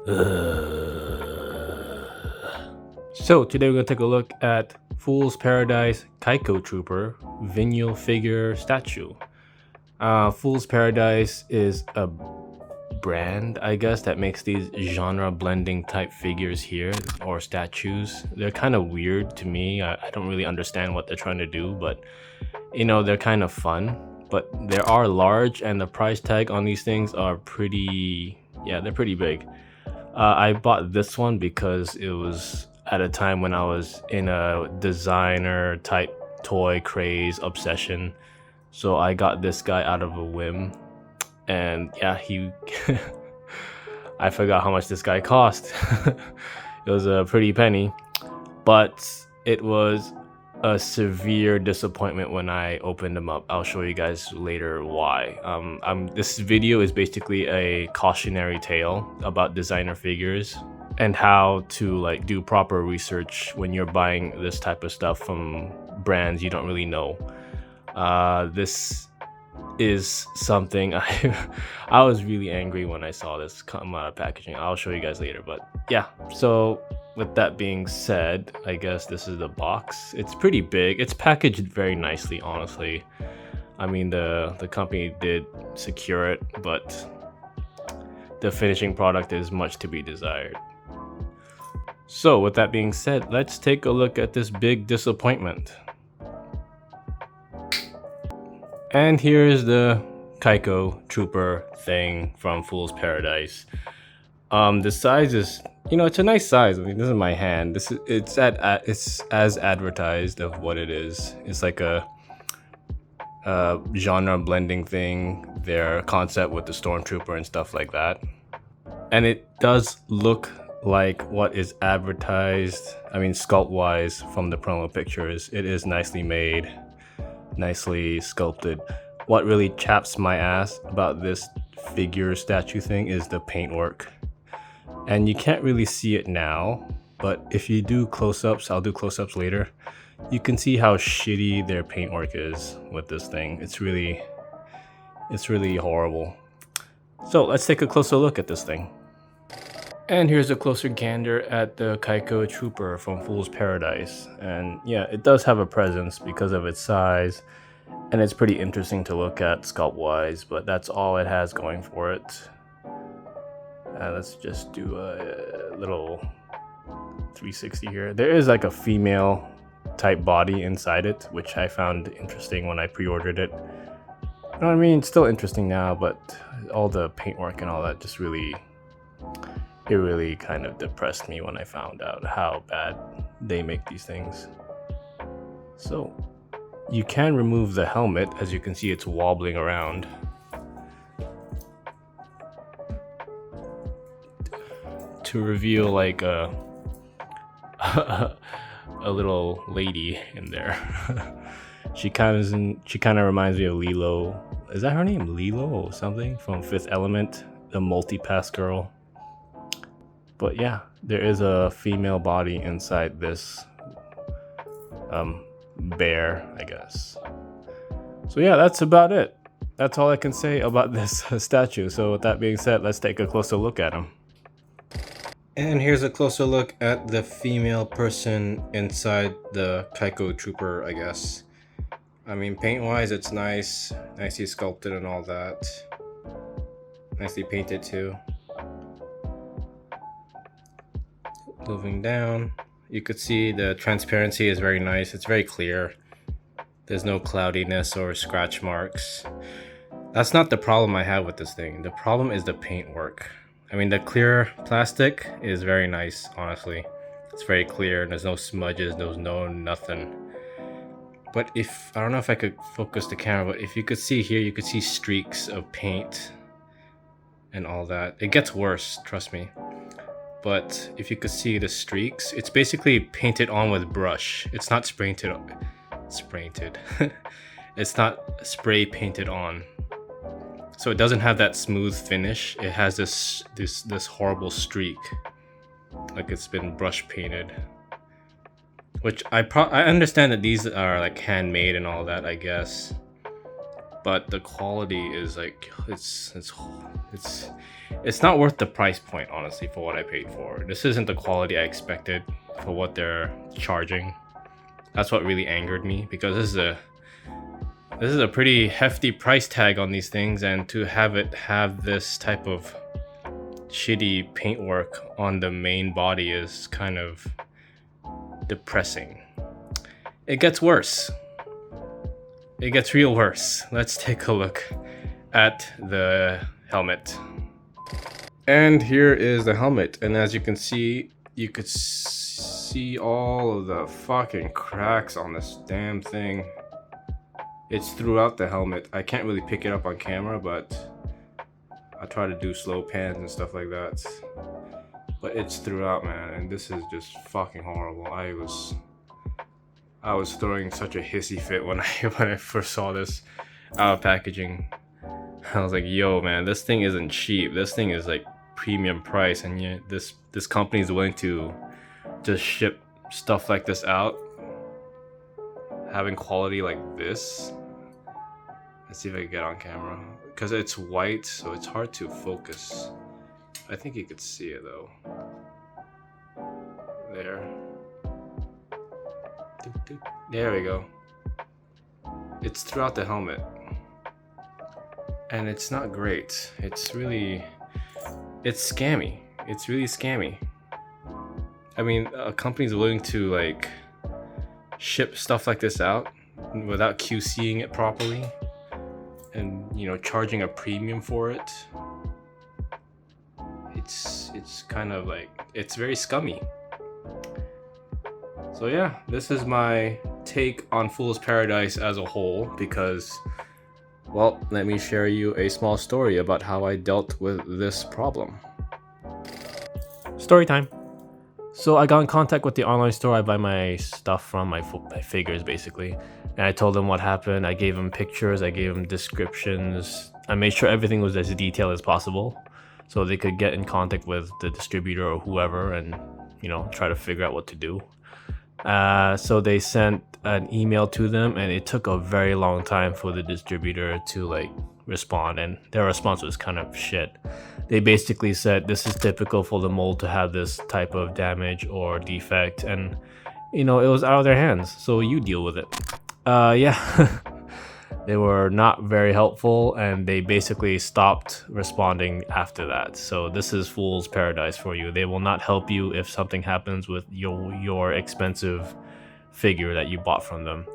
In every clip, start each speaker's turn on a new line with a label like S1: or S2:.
S1: So today we're going to take a look at Fool's Paradise Keikotrooper Vinyl Figure Statue. Fool's Paradise is a brand, I guess, that makes these genre blending type figures here, or statues. They're kind of weird to me. I don't really understand what they're trying to do, but they're kind of fun. But they are large, and the price tag on these things are they're pretty big. I bought this one because it was at a time when I was in a designer type toy craze obsession. So I got this guy out of a whim. And yeah, I forgot how much this guy cost. It was a pretty penny, but it was a severe disappointment when I opened them up. I'll show you guys later why. This video is basically a cautionary tale about designer figures and how to do proper research when you're buying this type of stuff from brands you don't really know. This is something I was really angry when I saw this come out of packaging. I'll show you guys later, but yeah. So with that being said, I guess this is the box. It's pretty big. It's packaged very nicely, honestly. I mean, the company did secure it, but the finishing product is much to be desired. So with that being said, let's take a look at this big disappointment. And here's the Keikotrooper thing from Fool's Paradise. The size is, it's a nice size. I mean, this is my hand. It's as advertised of what it is. It's like a genre blending thing. Their concept with the Stormtrooper and stuff like that. And it does look like what is advertised. I mean, sculpt wise from the promo pictures, it is nicely made. Nicely sculpted. What really chaps my ass about this figure statue thing is the paintwork. And you can't really see it now, but if you do close-ups, I'll do close-ups later, you can see how shitty their paintwork is with this thing. It's really horrible. So let's take a closer look at this thing. And here's a closer gander at the Keikotrooper from Fool's Paradise. And yeah, it does have a presence because of its size, and it's pretty interesting to look at sculpt-wise, but that's all it has going for it. Let's just do a little 360 here. There is like a female type body inside it, which I found interesting when I pre-ordered it. You know what I mean? It's still interesting now, but all the paintwork and all that just really kind of depressed me when I found out how bad they make these things. So you can remove the helmet. As you can see, it's wobbling around. To reveal like a little lady in there. She kind of reminds me of Lilo. Is that her name? Lilo or something from Fifth Element, the multi-pass girl. But yeah, there is a female body inside this bear, I guess. So yeah, that's about it. That's all I can say about this statue. So with that being said, let's take a closer look at him. And here's a closer look at the female person inside the Keikotrooper, I guess. I mean, paint-wise, it's nice. Nicely sculpted and all that. Nicely painted too. Moving down, you could see the transparency is very nice. It's very clear. There's no cloudiness or scratch marks. That's not the problem I have with this thing. The problem is the paintwork. I mean, the clear plastic is very nice, honestly. It's very clear. There's no smudges, there's no nothing. But I don't know if I could focus the camera, but if you could see here, you could see streaks of paint and all that. It gets worse, trust me. But if you could see the streaks, it's basically painted on with brush. It's not sprayed. It's not spray painted on. So it doesn't have that smooth finish. It has this horrible streak, like it's been brush painted. Which I understand that these are like handmade and all that, I guess. but the quality is like it's not worth the price point, honestly, for what I paid for. This isn't the quality I expected for what they're charging. That's what really angered me, because this is a pretty hefty price tag on these things, and to have it have this type of shitty paintwork on the main body is kind of depressing. It gets worse. It gets real worse. Let's take a look at the helmet. And here is the helmet, and as you can see, you could see all of the fucking cracks on this damn thing. It's throughout the helmet. I can't really pick it up on camera, but I try to do slow pans and stuff like that. But it's throughout, man, and this is just fucking horrible. I was throwing such a hissy fit when I first saw this out of packaging. I was like, yo, man, this thing isn't cheap. This thing is like premium price, and yet this company is willing to just ship stuff like this out, having quality like this. Let's see if I can get on camera, because it's white, so it's hard to focus. I think you could see it though. There we go. It's throughout the helmet, and it's not great. It's scammy. It's really scammy. I mean, a company's willing to like ship stuff like this out without QCing it properly, and charging a premium for it. It's kind of like, it's very scummy. So yeah, this is my take on Fool's Paradise as a whole, because, well, let me share you a small story about how I dealt with this problem. Story time. So I got in contact with the online store I buy my stuff from, my figures basically, and I told them what happened. I gave them pictures, I gave them descriptions. I made sure everything was as detailed as possible, so they could get in contact with the distributor or whoever and try to figure out what to do. So they sent an email to them, and it took a very long time for the distributor to respond, and their response was kind of shit. They basically said, this is typical for the mold to have this type of damage or defect, and it was out of their hands, so you deal with it. Yeah. They were not very helpful, and they basically stopped responding after that. So this is Fool's Paradise for you. They will not help you if something happens with your expensive figure that you bought from them.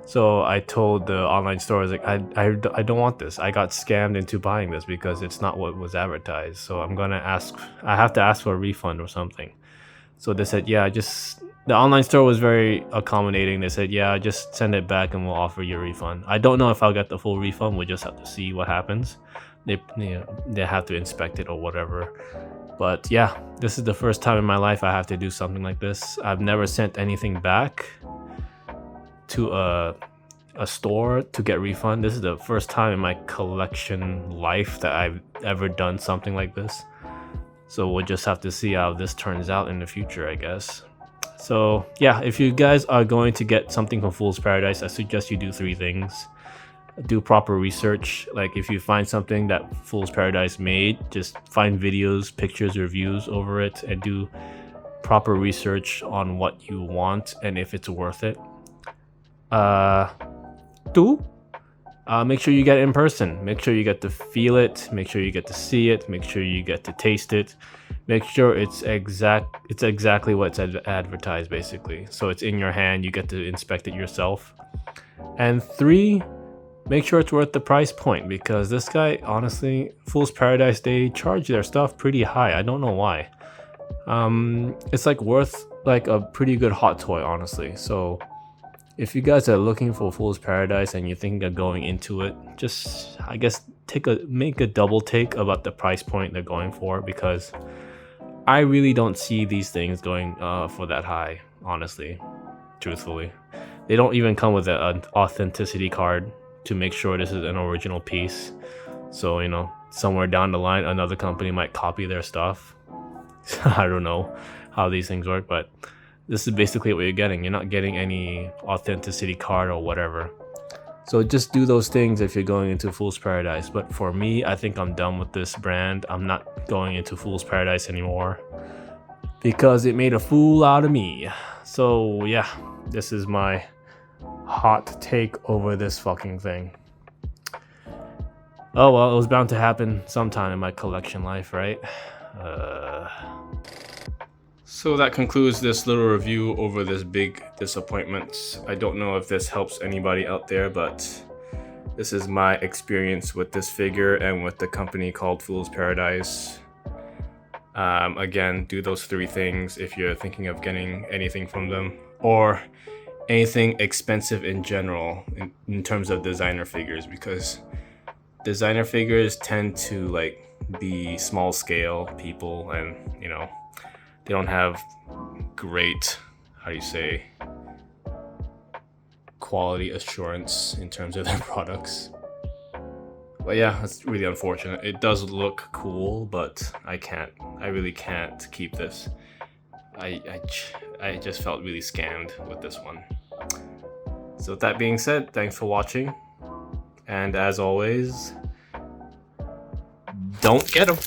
S1: So I told the online store, I was like, I don't want this. I got scammed into buying this because it's not what was advertised. So I have to ask for a refund or something. So they said, yeah, the online store was very accommodating. They said, yeah, just send it back and we'll offer you a refund. I don't know if I'll get the full refund. We'll just have to see what happens. They have to inspect it or whatever. But yeah, this is the first time in my life I have to do something like this. I've never sent anything back to a store to get refund. This is the first time in my collection life that I've ever done something like this. So we'll just have to see how this turns out in the future, I guess. So yeah, if you guys are going to get something from Fool's Paradise, I suggest you do 3 things. Do proper research. Like if you find something that Fool's Paradise made, just find videos, pictures, reviews over it, and do proper research on what you want and if it's worth it. 2, make sure you get it in person. Make sure you get to feel it. Make sure you get to see it. Make sure you get to taste it. Make sure it's exactly what's advertised, basically. So it's in your hand. You get to inspect it yourself. And 3, make sure it's worth the price point, because this guy, honestly, Fool's Paradise, they charge their stuff pretty high. I don't know why. It's worth a pretty good hot toy, honestly. So if you guys are looking for Fool's Paradise and you're thinking of going into it, just, I guess, make a double take about the price point they're going for, because I really don't see these things going for that high, honestly, truthfully. They don't even come with an authenticity card to make sure this is an original piece. So, somewhere down the line, another company might copy their stuff. I don't know how these things work, but this is basically what you're getting. You're not getting any authenticity card or whatever. So just do those things if you're going into Fool's Paradise. But for me, I think I'm done with this brand. I'm not going into Fool's Paradise anymore because it made a fool out of me. So yeah, this is my hot take over this fucking thing. Oh well, it was bound to happen sometime in my collection life, right? So that concludes this little review over this big disappointment. I don't know if this helps anybody out there, but this is my experience with this figure and with the company called Fool's Paradise. Again, do those 3 things if you're thinking of getting anything from them, or anything expensive in general in terms of designer figures, because designer figures tend to like be small scale people, and you know, they don't have great, how do you say, quality assurance in terms of their products. But yeah, it's really unfortunate. It does look cool, but I really can't keep this. I just felt really scammed with this one. So with that being said, thanks for watching. And as always, don't get them.